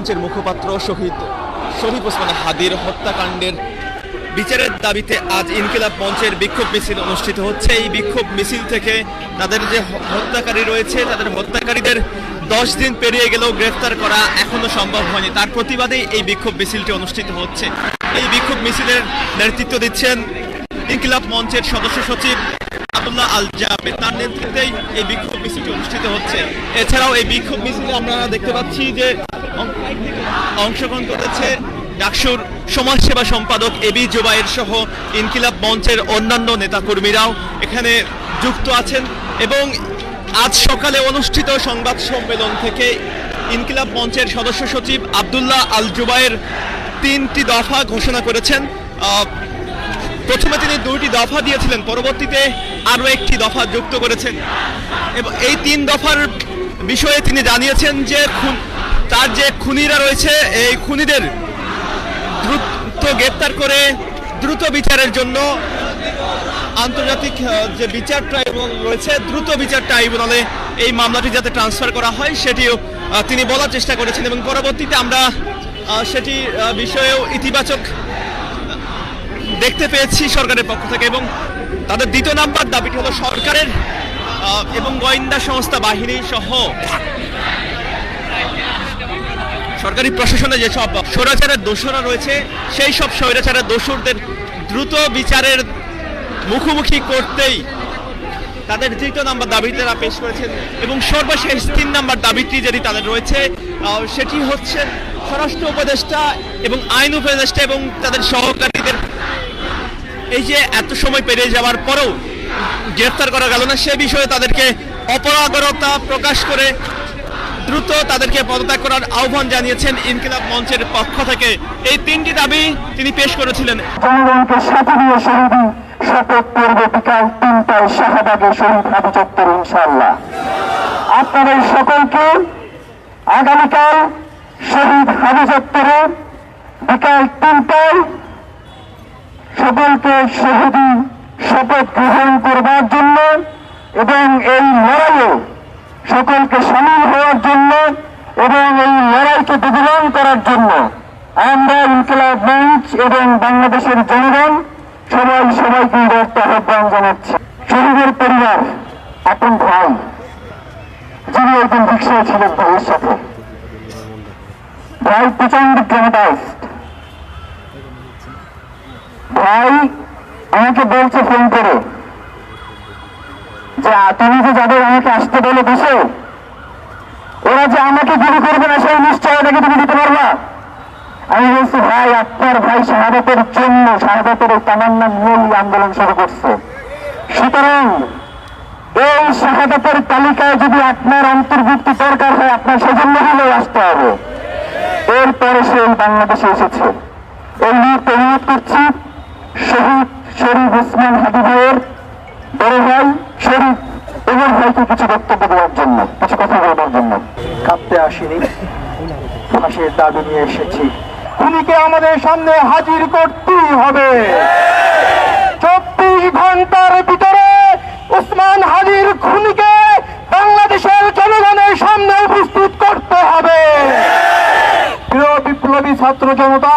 মঞ্চের মুখপাত্র শহীদ শরীফ ওসমান হাদির হত্যাকাণ্ডের বিচারের দাবিতে আজ ইনকিলাব মঞ্চের বিক্ষোভ মিছিল অনুষ্ঠিত হচ্ছে। এই বিক্ষোভ মিছিল থেকে তাদের যে হত্যাকারী রয়েছে তাদের হত্যাকারীদের 10 দিন পেরিয়ে গেলেও গ্রেফতার করা এখনো সম্ভব হয়নি, তার প্রতিবাদেই এই বিক্ষোভ মিছিলটি অনুষ্ঠিত হচ্ছে। এই বিক্ষোভ মিছিলের নেতৃত্ব দিচ্ছেন ইনকিলাব মঞ্চের সদস্য সচিব আব্দুল্লাহ আল জাবের, তার নেতৃত্বেই এই বিক্ষোভ মিছিলটি অনুষ্ঠিত হচ্ছে। এছাড়াও এই বিক্ষোভ মিছিলে আমরা দেখতে পাচ্ছি যে অংশগ্রহণ করেছে ডাকসুর সমাজসেবা সম্পাদক এবি জুবায়ের সহ ইনকিলাব মঞ্চের অন্যান্য নেতাকর্মীরাও এখানে যুক্ত আছেন। এবং আজ সকালে অনুষ্ঠিত সংবাদ সম্মেলন থেকে ইনকিলাব মঞ্চের সদস্য সচিব আব্দুল্লাহ আল জুবায়ের 3টি দফা ঘোষণা করেছেন। প্রথমে তিনি 2টি দফা দিয়েছিলেন, পরবর্তীতে আরও একটি দফা যুক্ত করেছেন এবং এই 3 দফার বিষয়ে তিনি জানিয়েছেন যে তার যে খুনিরা রয়েছে এই খুনিদের দ্রুত গ্রেপ্তার করে দ্রুত বিচারের জন্য আন্তর্জাতিক যে বিচার ট্রাইব্যুনাল রয়েছে দ্রুত বিচার ট্রাইব্যুনালে এই মামলাটি যাতে ট্রান্সফার করা হয় সেটিও তিনি বলার চেষ্টা করেছেন এবং পরবর্তীতে আমরা সেটি বিষয়েও ইতিবাচক দেখতে পেয়েছি সরকারের পক্ষ থেকে। এবং তাদের 2 নাম্বার দাবিটি হলো সরকারের এবং গোয়েন্দা সংস্থা বাহিনী সহ সরকারি প্রশাসনে যেসব স্বৈরাচারের দোষরা রয়েছে সেই সব স্বৈরাচারের দোষরদের দ্রুত বিচারের মুখোমুখি করতেই তাদের 2 নাম্বার দাবি তারা পেশ করেছেন। এবং সর্বশেষ 3 নাম্বার দাবিটি যেটি তাদের রয়েছে সেটি হচ্ছে স্বরাষ্ট্র উপদেষ্টা এবং আইন উপদেষ্টা এবং তাদের সহকারীদের এই যে এত সময় পেরিয়ে যাওয়ার পরেও গ্রেফতার করা গেল না সে বিষয়ে তাদেরকে অপরাগতা প্রকাশ করে দ্রুত তাদেরকে পদত্যাগ করার আহ্বান জানিয়েছেন ইনকিলাব মঞ্চের পক্ষ থেকে। এই 3টি দাবি তিনি পেশ করেছিলেন। জনগণকে সাথে নিয়ে শহীদ শপথ পূর্ব বিকাল 3টায় শাহবাগে শহীদ হাদি চত্বরে ইনশাআল্লাহ। আপনাদের সকলকে আগামীকাল শহীদ হাদি চত্বরে বিকাল 3টায় সকলকে শহীদি শপথ গ্রহণ করবার জন্য এবং এই লড়াইয়ে সকলকে সামিল হওয়ার জন্য এবং এই লড়াইকে বিজয়ী করার জন্য আমরা ইনকিলাব মঞ্চ এবং বাংলাদেশের জনগণ সবাইকে আহ্বান জানাচ্ছি। শহীদের পরিবার আপন ভাই যিনি একজন রিক্সায় ছিলেন ভাইয়ের সাথে, ভাই প্রচন্ড ট্রমাটাইজড। ভাই আমাকে বলছে ফোন করে যে তুমি যে যাদের আমাকে আসতে বলে বসে ওরা যে আমাকে গুলি করবে না সেই নিশ্চয়তাকে তুমি দিতে পারবা? আমি বলছি ভাই আপনার ভাই শাহাদাতের জন্য শাহাদাতের এই তামান্না নিয়েই আন্দোলন শুরু করছে, সুতরাং এই শাহাদাতের তালিকায় যদি আপনার অন্তর্ভুক্তি দরকার হয় আপনার সেজন্য হলেও আসতে হবে। এরপরে সে বাংলাদেশে এসেছে। এই মুহূর্তে অনুরোধ করছি শহীদ শরীফ ওসমান হাদি ভাইয়ের বড় ভাই শরীফ ওমর ভাইকে কিছু বক্তব্য দেওয়ার জন্য, কিছু কথা বলার জন্য। কাঁদতে আসিনি, ফাঁসির দাবি নিয়ে এসেছি। খুনিকে আমাদের সামনে হাজির করতেই হবে। 24 ঘন্টার ভিতরে ওসমান হাদির খুনিকে বাংলাদেশের জনগণের সামনে উপস্থিত করতে হবে। প্রিয় বিপ্লবী ছাত্র জনতা,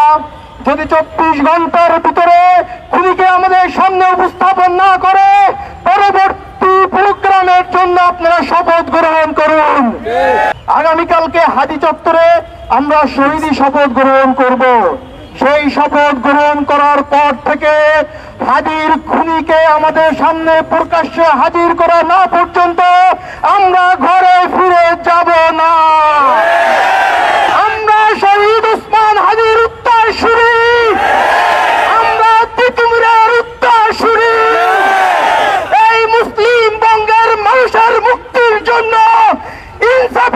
যদি 24 ঘন্টার ভিতরে খুনিকে আমাদের সামনে উপস্থাপন না করে পরবর্তী প্রোগ্রামের জন্য আপনারা শপথ গ্রহণ করুন। আগামীকালকে হাদি চত্বরে আমরা শহীদি শপথ গ্রহণ করব। সেই শপথ গ্রহণ করার পর থেকে হাদির খুনিকে আমাদের সামনে প্রকাশ্যে হাজির করা না পর্যন্ত আমরা ঘরে ফিরে যাব না। আমরা শহীদ ওসমান হাদির উত্তরসূরি, আমরা তিতুমিরের উত্তরসূরি। এই মুসলিম বঙ্গের মানুষের মুক্তির জন্য ইনসাফ